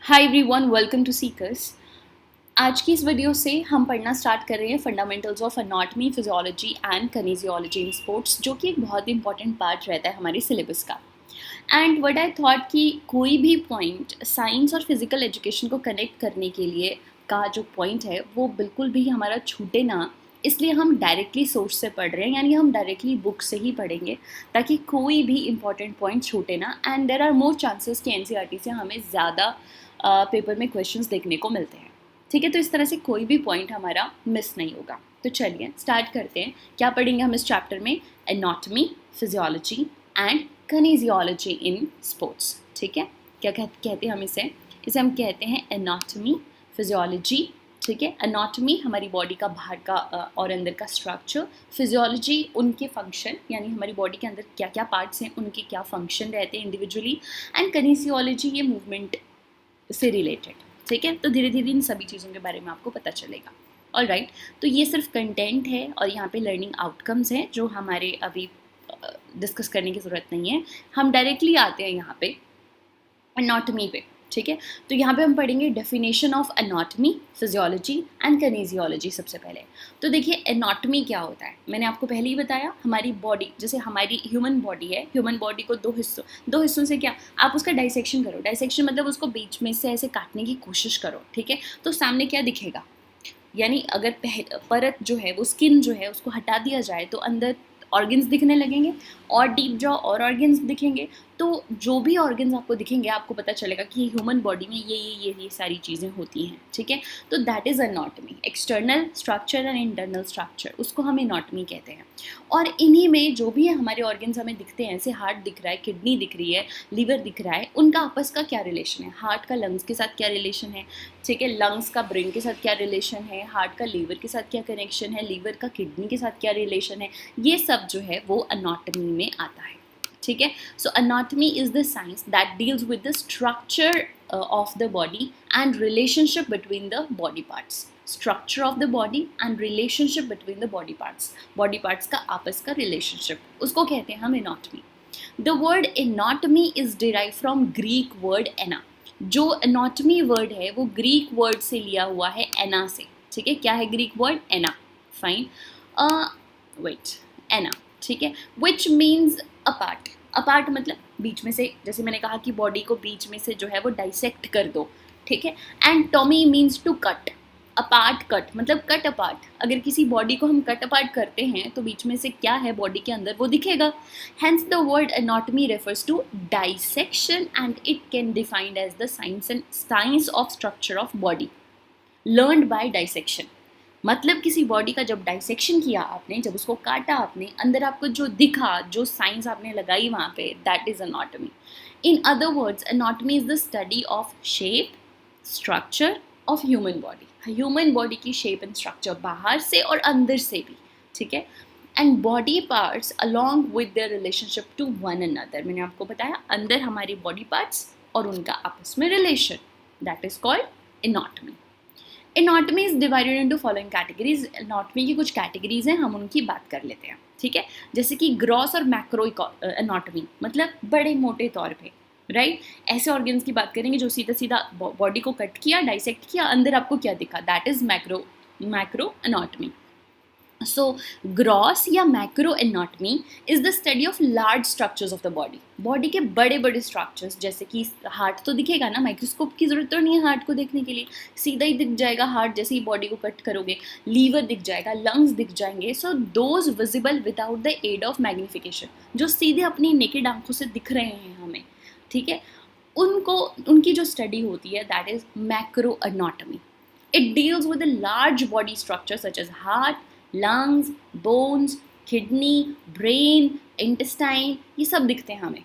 Hi everyone, welcome to seekers. आज की इस वीडियो से हम पढ़ना स्टार्ट कर रहे हैं fundamentals of anatomy, physiology and kinesiology in sports, जो कि एक बहुत ही इंपॉर्टेंट पार्ट रहता है हमारे सिलेबस का। एंड व्हाट आई थॉट कि कोई भी पॉइंट साइंस और फिजिकल एजुकेशन को कनेक्ट करने के लिए का जो पॉइंट है वो बिल्कुल भी हमारा छूटे ना, इसलिए हम डायरेक्टली सोर्स से पढ़ रहे हैं, यानी हम डायरेक्टली बुक से ही पढ़ेंगे ताकि कोई भी इंपॉर्टेंट पॉइंट छूटे ना। And there are more chances कि एनसीईआरटी से हमें ज़्यादा पेपर में क्वेश्चंस देखने को मिलते हैं। ठीक है, तो इस तरह से कोई भी पॉइंट हमारा मिस नहीं होगा। तो चलिए स्टार्ट करते हैं। क्या पढ़ेंगे हम इस चैप्टर में? Anatomy, physiology and kinesiology in sports. ठीक है, क्या कहते हैं हम इसे हम कहते हैं एनाटॉमी, फिजियोलॉजी। ठीक है, एनाटॉमी हमारी बॉडी का बाहर का और अंदर का स्ट्रक्चर, फिजियोलॉजी उनके फंक्शन, यानी हमारी बॉडी के अंदर क्या क्या पार्ट्स हैं, उनके क्या फंक्शन रहते हैं इंडिविजुअली, एंड किनेसियोलॉजी ये मूवमेंट से रिलेटेड। ठीक है, तो धीरे धीरे इन सभी चीज़ों के बारे में आपको पता चलेगा। ऑलराइट, तो ये सिर्फ कंटेंट है और यहाँ पे लर्निंग आउटकम्स हैं जो हमारे अभी डिस्कस करने की ज़रूरत नहीं है। हम डायरेक्टली आते हैं यहाँ पे एनाटॉमी पे। ठीक है, तो यहाँ पे हम पढ़ेंगे definition of anatomy, physiology and kinesiology सबसे पहले। तो देखिए एनाटॉमी क्या होता है, मैंने आपको पहले ही बताया। हमारी बॉडी, जैसे हमारी ह्यूमन बॉडी है, ह्यूमन बॉडी को दो हिस्सों से क्या, आप उसका डाइसेक्शन करो। डाइसेक्शन मतलब उसको बीच में से ऐसे काटने की कोशिश करो। ठीक है, तो सामने क्या दिखेगा, यानी अगर परत जो है वो स्किन जो है उसको हटा दिया जाए तो अंदर ऑर्गन्स दिखने लगेंगे, और डीप जाओ और ऑर्गन्स दिखेंगे। तो जो भी ऑर्गन्स आपको दिखेंगे आपको पता चलेगा कि ह्यूमन बॉडी में ये सारी चीज़ें होती हैं। ठीक है, तो that is anatomy, external structure and internal structure, उसको हम एनाटॉमी कहते हैं। और इन्हीं में जो भी है हमारे ऑर्गन्स हमें दिखते हैं, ऐसे हार्ट दिख रहा है, किडनी दिख रही है, लीवर दिख रहा है, उनका आपस का क्या रिलेशन है, हार्ट का लंग्स के साथ क्या रिलेशन है, ठीक है, लंग्स का ब्रेन के साथ क्या रिलेशन है, हार्ट का लीवर के साथ क्या कनेक्शन है, लीवर का किडनी के साथ क्या रिलेशन है, ये सब जो है वो एनाटॉमी में आता है। ठीक है, so anatomy is the science that deals with the structure of the body and relationship between the body parts. Structure of the body and relationship between the body parts का आपस का रिलेशनशिप, उसको कहते हैं हम anatomy. The word anatomy is derive from Greek word ana. जो anatomy word है वो ग्रीक वर्ड से लिया हुआ है, एना से। ठीक है, क्या है ग्रीक वर्ड? एना। फाइन, वेट, एना। ठीक है, विच मीन्स अपार्ट। अपार्ट मतलब बीच में से, जैसे मैंने कहा कि बॉडी को बीच में से जो है वो डाइसेक्ट कर दो। ठीक है, and tomy means to cut. Apart, cut मतलब कट अपार्ट। अगर किसी बॉडी को हम कट अपार्ट करते हैं तो बीच में से क्या है बॉडी के अंदर वो दिखेगा। Hence the word anatomy refers to dissection and it can defined as the science of structure of body learned by dissection. मतलब किसी बॉडी का जब डाइसेक्शन किया आपने, जब उसको काटा आपने, अंदर आपको जो दिखा, जो साइंस आपने लगाई वहाँ पे, that is anatomy. In other words anatomy is the study of shape, structure of human body. Human body की शेप एंड स्ट्रक्चर बाहर से और अंदर से भी। ठीक है, and body parts along with their relationship to one another. मैंने आपको बताया अंदर हमारी बॉडी पार्ट्स और उनका आपस में relation, that is called anatomy. Anatomy is divided into following categories. Anatomy की कुछ कैटेगरीज हैं, हम उनकी बात कर लेते हैं। ठीक है, जैसे कि ग्रॉस और मैक्रो एनाटॉमी, मतलब बड़े मोटे तौर पे, राइट। ऐसे ऑर्गन्स की बात करेंगे जो सीधा सीधा बॉडी को कट किया, डाइसेक्ट किया, अंदर आपको क्या दिखा, that is macro anatomy. So gross या macro anatomy is the study of large structures of the body. Body के बड़े बड़े स्ट्रक्चर्स, जैसे कि हार्ट तो दिखेगा ना, माइक्रोस्कोप की जरूरत तो नहीं है हार्ट को देखने के लिए, सीधा ही दिख जाएगा हार्ट जैसे ही बॉडी को कट करोगे। लीवर दिख जाएगा, लंग्स दिख जाएंगे। So those visible without the aid of magnification, जो सीधे अपनी नेकेड आंखों से दिख रहे हैं हमें। ठीक है, उनकी जो स्टडी होती है that is macro anatomy. It deals with the large body structure such as heart, lungs, bones, kidney, brain, intestine, ये सब दिखते हैं हमें।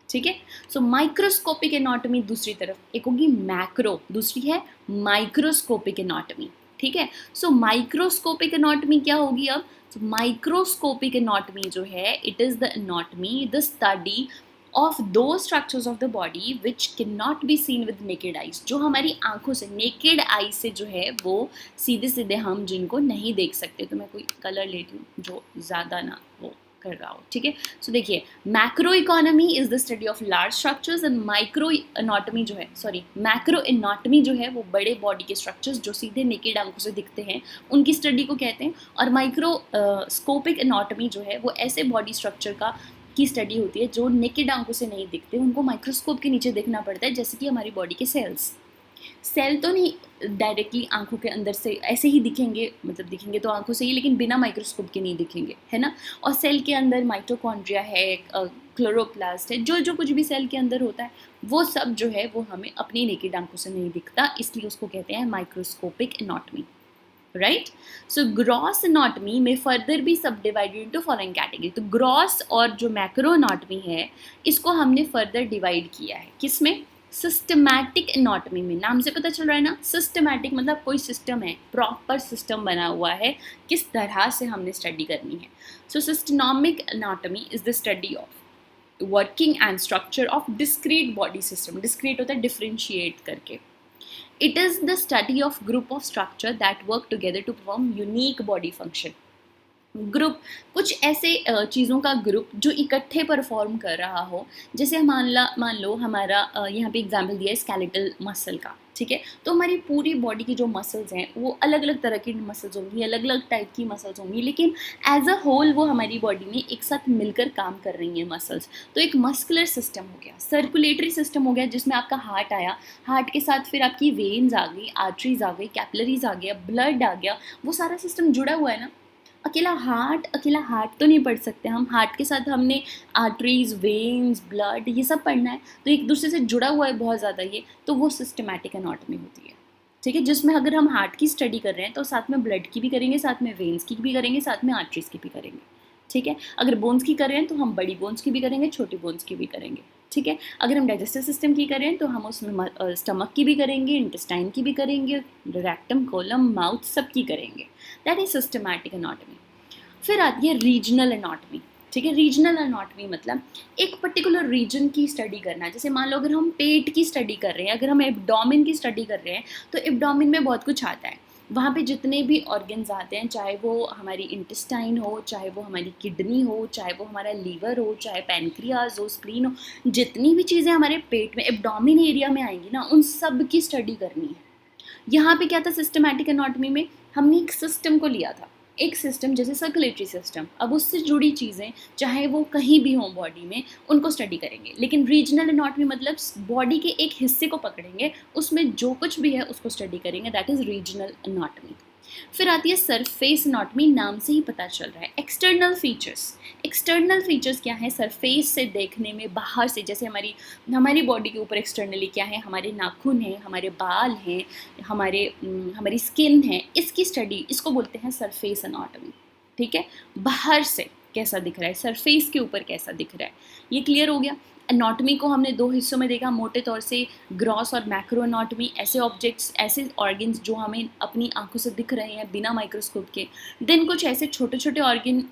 ठीक है, सो माइक्रोस्कोपिक एनाटॉमी दूसरी तरफ, एक होगी मैक्रो, दूसरी है माइक्रोस्कोपिक एनाटॉमी। ठीक है, सो माइक्रोस्कोपिक एनाटॉमी क्या होगी अब? माइक्रोस्कोपिक एनाटॉमी जो है, it is the anatomy, the study of those structures of the body which can not be seen with naked eyes, जो हमारी आंखों से, नेकेड आई से जो है वो सीधे सीधे हम जिनको नहीं देख सकते। तो मैं कोई कलर लेती हूँ जो ज़्यादा ना वो कर रहा हो, ठीक है। सो देखिए, macro economy is the study of large structures and micro anatomy जो है, मैक्रो एनाटॉमी जो है वो बड़े बॉडी के स्ट्रक्चर्स जो सीधे नेकेड आंखों से दिखते हैं उनकी स्टडी को कहते हैं, और माइक्रो स्कोपिक एनाटॉमी जो है वो ऐसे बॉडी स्ट्रक्चर की स्टडी होती है जो नेकेड आंखों से नहीं दिखते, उनको माइक्रोस्कोप के नीचे देखना पड़ता है, जैसे कि हमारी बॉडी के सेल तो नहीं डायरेक्टली आंखों के अंदर से ऐसे ही दिखेंगे, मतलब दिखेंगे तो आंखों से ही, लेकिन बिना माइक्रोस्कोप के नहीं दिखेंगे, है ना। और सेल के अंदर माइटोकॉन्ड्रिया है, क्लोरोप्लास्ट है, जो कुछ भी सेल के अंदर होता है वो सब जो है वो हमें अपनी नेकेड आंखों से नहीं दिखता, इसलिए उसको कहते हैं microscopic anatomy, right. So gross anatomy में फर्दर भी सब डिवाइडेड इनटू फॉलोइंग कैटेगरी। तो ग्रॉस और जो मैक्रो एनाटॉमी है इसको हमने फर्दर डिवाइड किया है, किसमें? सिस्टमैटिक एनाटॉमी में। नाम से पता चल रहा है ना, सिस्टमैटिक मतलब कोई सिस्टम है, प्रॉपर सिस्टम बना हुआ है, किस तरह से हमने स्टडी करनी है। So systemic anatomy is the study of working and structure of discrete body system. Discrete होता है डिफरेंशिएट करके। It is the study of group of structure that work together to perform unique body function. Group, कुछ ऐसे चीज़ों का group जो इकट्ठे perform कर रहा हो, जैसे मान लो हमारा यहाँ पे एग्जाम्पल दिया है स्केलेटल मसल का, ठीक है। तो हमारी पूरी बॉडी की जो मसल्स हैं वो अलग अलग तरह की मसल्स होंगी, अलग अलग टाइप की मसल्स होंगी, लेकिन एज अ होल वो हमारी बॉडी में एक साथ मिलकर काम कर रही हैं मसल्स। तो एक मस्कुलर सिस्टम हो गया, सर्कुलेटरी सिस्टम हो गया, जिसमें आपका हार्ट आया, हार्ट के साथ फिर आपकी वेन्स आ गई, आर्टरीज आ गई, कैपिलरीज आ गया, ब्लड आ गया, वो सारा सिस्टम जुड़ा हुआ है ना। अकेला हार्ट तो नहीं पढ़ सकते हम, हार्ट के साथ हमने आर्टरीज, वेन्स, ब्लड ये सब पढ़ना है, तो एक दूसरे से जुड़ा हुआ है बहुत ज़्यादा ये, तो वो सिस्टमैटिक एनाटॉमी होती है, ठीक है। जिसमें अगर हम हार्ट की स्टडी कर रहे हैं तो साथ में ब्लड की भी करेंगे, साथ में वेन्स की भी करेंगे, साथ में आर्टरीज की भी करेंगे, ठीक है। अगर बोन्स की कर रहे हैं तो हम बड़ी बोन्स की भी करेंगे, छोटी बोन्स की भी करेंगे, ठीक है। अगर हम डाइजेस्टिव सिस्टम की करें तो हम उसमें स्टमक की भी करेंगे, इंटेस्टाइन की भी करेंगे, रेक्टम, कोलम, माउथ सब की करेंगे। That is systematic anatomy. फिर आती है रीजनल एनाटॉमी, ठीक है। रीजनल एनाटॉमी मतलब एक पर्टिकुलर रीजन की स्टडी करना। जैसे मान लो अगर हम पेट की स्टडी कर रहे हैं, अगर हम एब्डोमेन की स्टडी कर रहे हैं, तो एब्डोमेन में बहुत कुछ आता है, वहाँ पे जितने भी ऑर्गन्स आते हैं, चाहे वो हमारी इंटेस्टाइन हो, चाहे वो हमारी किडनी हो, चाहे वो हमारा लीवर हो, चाहे पैनक्रियाज हो, स्प्लीन हो, जितनी भी चीज़ें हमारे पेट में एब्डोमेन एरिया में आएंगी ना, उन सब की स्टडी करनी है। यहाँ पे क्या था सिस्टमैटिक एनाटॉमी में, हमने एक सिस्टम को लिया था, एक सिस्टम जैसे सर्कुलेटरी सिस्टम, अब उससे जुड़ी चीज़ें चाहे वो कहीं भी हों बॉडी में, उनको स्टडी करेंगे। लेकिन रीजनल एनाटॉमी मतलब बॉडी के एक हिस्से को पकड़ेंगे, उसमें जो कुछ भी है उसको स्टडी करेंगे, दैट इज़ रीजनल एनाटॉमी। फिर आती है सरफेस एनाटॉमी, नाम से ही पता चल रहा है। एक्सटर्नल फीचर्स क्या है? सरफेस से देखने में, बाहर से, जैसे हमारी बॉडी के ऊपर एक्सटर्नली क्या है, हमारे नाखून हैं, हमारे बाल हैं, हमारी स्किन है, इसकी स्टडी, इसको बोलते हैं सरफेस एनाटॉमी, ठीक है। बाहर से कैसा दिख रहा है, सरफेस के ऊपर कैसा दिख रहा है, ये क्लियर हो गया। एनाटॉमी को हमने दो हिस्सों में देखा मोटे तौर से, ग्रॉस और मैक्रो एनाटॉमी, ऐसे ऑब्जेक्ट्स, ऐसे ऑर्गन्स जो हमें अपनी आंखों से दिख रहे हैं बिना माइक्रोस्कोप के। देन कुछ ऐसे छोटे छोटे ऑर्गन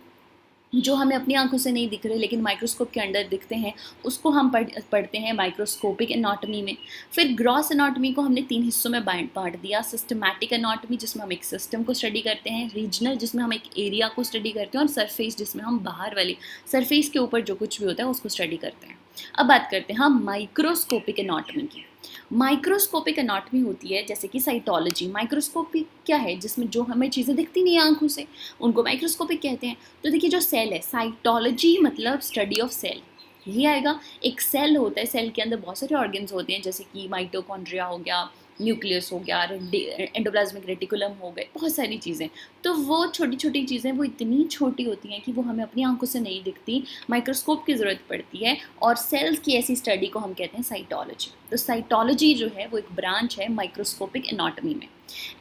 जो हमें अपनी आंखों से नहीं दिख रहे लेकिन माइक्रोस्कोप के अंडर दिखते हैं, उसको हम पढ़ते हैं माइक्रोस्कोपिक एनाटॉमी में। फिर ग्रॉस एनाटॉमी को हमने 3 हिस्सों में बांट दिया। सिस्टमैटिक एनाटॉमी जिसमें हम एक सिस्टम को स्टडी करते हैं, रीजनल जिसमें हम एक एरिया को स्टडी करते हैं, और सरफेस जिसमें हम बाहर वाले सरफेस के ऊपर जो कुछ भी होता है उसको स्टडी करते हैं। अब बात करते हैं हम माइक्रोस्कोपिक एनाटॉमी की। माइक्रोस्कोपिक एनाटॉमी होती है जैसे कि साइटोलॉजी। माइक्रोस्कोपिक क्या है? जिसमें जो हमें चीज़ें दिखती नहीं है आंखों से, उनको माइक्रोस्कोपिक कहते हैं। तो देखिए जो सेल है, साइटोलॉजी मतलब स्टडी ऑफ सेल, यही आएगा। एक सेल होता है, सेल के अंदर बहुत सारे ऑर्गन्स होते हैं, जैसे कि माइटोकॉन्ड्रिया हो गया, न्यूक्लियस हो गया, एंडोप्लाज्मिक रेटिकुलम हो गए, बहुत सारी चीज़ें। तो वो छोटी छोटी चीज़ें वो इतनी छोटी होती हैं कि वो हमें अपनी आंखों से नहीं दिखती, माइक्रोस्कोप की ज़रूरत पड़ती है, और सेल्स की ऐसी स्टडी को हम कहते हैं साइटोलॉजी। तो साइटोलॉजी जो है वो एक ब्रांच है माइक्रोस्कोपिक एनाटॉमी में।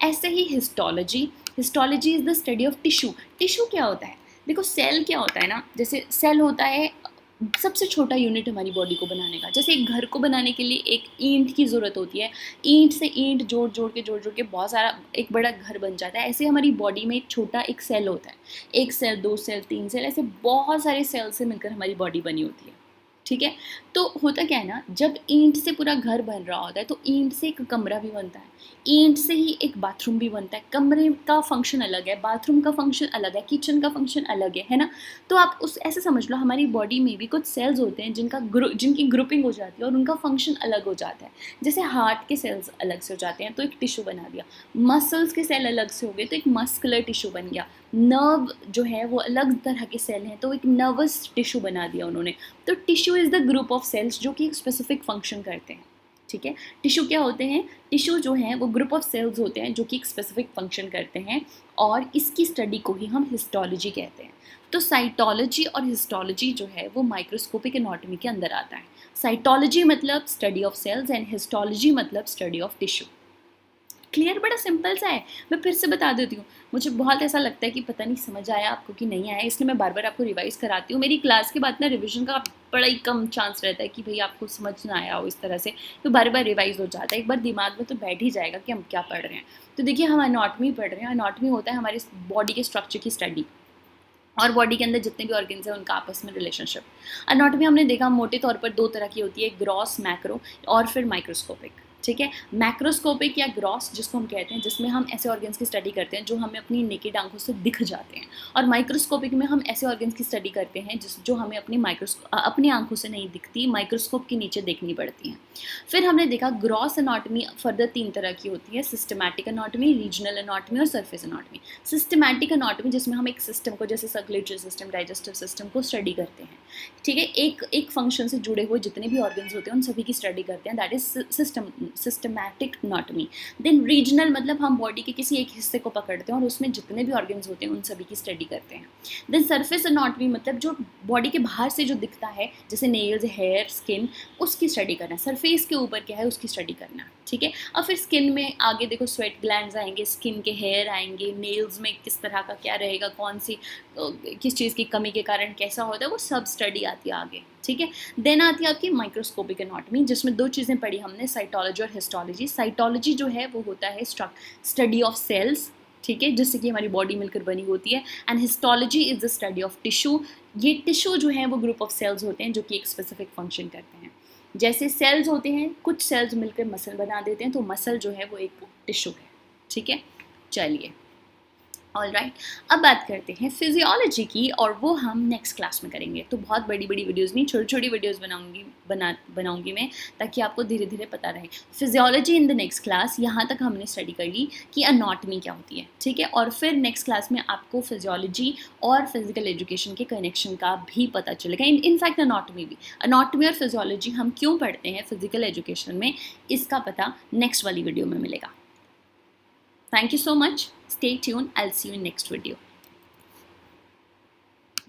ऐसे ही histology is the study of tissue. Tissue क्या होता है? देखो सेल क्या होता है ना, जैसे सेल होता है सबसे छोटा यूनिट हमारी बॉडी को बनाने का। जैसे एक घर को बनाने के लिए एक ईंट की ज़रूरत होती है, ईंट से ईंट जोड़ जोड़ के बहुत सारा एक बड़ा घर बन जाता है। ऐसे हमारी बॉडी में एक छोटा एक सेल होता है, 1 सेल, 2 सेल, 3 सेल, ऐसे बहुत सारे सेल से मिलकर हमारी बॉडी बनी होती है, ठीक है। तो होता क्या है ना, जब ईंट से पूरा घर बन रहा होता है तो ईंट से एक कमरा भी बनता है, ईंट से ही एक बाथरूम भी बनता है। कमरे का फंक्शन अलग है, बाथरूम का फंक्शन अलग है, किचन का फंक्शन अलग है ना। तो आप उस ऐसे समझ लो, हमारी बॉडी में भी कुछ सेल्स होते हैं जिनकी ग्रुपिंग हो जाती है और उनका फंक्शन अलग हो जाता है। जैसे हार्ट के सेल्स अलग से हो जाते हैं तो एक टिश्यू बना दिया, मसल्स के सेल अलग से हो गए तो एक मस्कुलर टिश्यू बन गया, नर्व जो है वो अलग तरह के सेल हैं तो एक नर्वस टिश्यू बना दिया उन्होंने। तो tissue is the group of cells जो कि एक स्पेसिफिक फंक्शन करते हैं। ठीक है, टिश्यू क्या होते हैं? टिश्यू जो हैं वो ग्रुप ऑफ सेल्स होते हैं जो कि एक स्पेसिफिक फंक्शन करते हैं, और इसकी स्टडी को ही हम हिस्टोलॉजी कहते हैं। तो साइटोलॉजी और हिस्टोलॉजी जो है वो माइक्रोस्कोपिक एनाटॉमी के अंदर आता है। साइटोलॉजी मतलब study of cells and histology मतलब स्टडी ऑफ टिश्यू। क्लियर? बड़ा सिंपल सा है। मैं फिर से बता देती हूँ, मुझे बहुत ऐसा लगता है कि पता नहीं समझ आया आपको कि नहीं आया, इसलिए मैं बार बार आपको रिवाइज़ कराती हूँ। मेरी क्लास के बाद ना रिवीजन का बड़ा ही कम चांस रहता है कि भाई आपको समझ ना आया हो इस तरह से, तो बार बार रिवाइज़ हो जाता है। एक बार दिमाग में तो बैठ ही जाएगा कि हम क्या पढ़ रहे हैं। तो देखिए, हम एनाटॉमी पढ़ रहे हैं। एनाटॉमी होता है हमारे बॉडी के स्ट्रक्चर की स्टडी, और बॉडी के अंदर जितने भी ऑर्गन्स हैं उनका आपस में रिलेशनशिप। एनाटॉमी हमने देखा मोटे तौर पर दो तरह की होती है, ग्रॉस मैक्रो और फिर माइक्रोस्कोपिक। ठीक है, मैक्रोस्कोपिक या ग्रॉस जिसको हम कहते हैं, जिसमें हम ऐसे ऑर्गन्स की स्टडी करते हैं जो हमें अपनी नेकेड आंखों से दिख जाते हैं, और माइक्रोस्कोपिक में हम ऐसे ऑर्गन्स की स्टडी करते हैं जो हमें अपनी आंखों से नहीं दिखती, माइक्रोस्कोप के नीचे देखनी पड़ती हैं। फिर हमने देखा ग्रॉस एनाटॉमी फर्दर तीन तरह की होती है, सिस्टमैटिक एनाटॉमी, रीजनल एनाटॉमी और सरफेस एनाटॉमी। सिस्टमैटिक एनाटॉमी जिसमें हम एक सिस्टम को, जैसे सर्कुलेटरी सिस्टम, डाइजेस्टिव सिस्टम को स्टडी करते हैं। ठीक है, एक फंक्शन से जुड़े हुए जितने भी ऑर्गन्स होते हैं उन सभी की स्टडी करते हैं, that is systematic anatomy. Then regional मतलब हम बॉडी के किसी एक हिस्से को पकड़ते हैं और उसमें जितने भी ऑर्गन्स होते हैं उन सभी की स्टडी करते हैं। देन सरफेस एनाटॉमी मतलब जो बॉडी के बाहर से जो दिखता है, जैसे नेल्स, हेयर, स्किन, उसकी स्टडी करना। सरफेस के ऊपर क्या है उसकी स्टडी करना। ठीक है, और फिर स्किन में आगे देखो स्वेट ग्लैंड्स आएंगे, स्किन के हेयर आएंगे, नेल्स में किस तरह का क्या रहेगा, कौन सी किस चीज़ की कमी के कारण कैसा होता है, वो सब स्टडी आती है आगे। ठीक है, देन आती है आपकी माइक्रोस्कोपिक एनाटॉमी, जिसमें दो चीज़ें पढ़ी हमने, साइटोलॉजी और हिस्टोलॉजी। साइटोलॉजी जो है वो होता है स्टडी ऑफ सेल्स, ठीक है, जिससे कि हमारी बॉडी मिलकर बनी होती है। And histology is the study of tissue. ये टिश्यू जो है वो ग्रुप ऑफ सेल्स होते हैं जो कि एक स्पेसिफिक फंक्शन करते हैं। जैसे सेल्स होते हैं, कुछ सेल्स मिलकर मसल बना देते हैं, तो मसल जो है वो एक टिश्यू है। ठीक है, चलिए, ऑल राइट, अब बात करते हैं फिजियोलॉजी की, और वो हम नेक्स्ट क्लास में करेंगे। तो बहुत बड़ी बड़ी वीडियोज़ नहीं, छोटी छोटी वीडियोज़ बनाऊंगी मैं, ताकि आपको धीरे धीरे पता रहे। Physiology in the next class, यहाँ तक हमने स्टडी कर ली कि एनाटॉमी क्या होती है। ठीक है, और फिर नेक्स्ट क्लास में आपको फिजियोलॉजी और फिजिकल एजुकेशन के कनेक्शन का भी पता चलेगा। इनफैक्ट एनाटॉमी और फिजियोलॉजी हम क्यों पढ़ते हैं फिजिकल एजुकेशन में, इसका पता नेक्स्ट वाली वीडियो में मिलेगा। Thank you so much. Stay tuned. I'll see you in next video.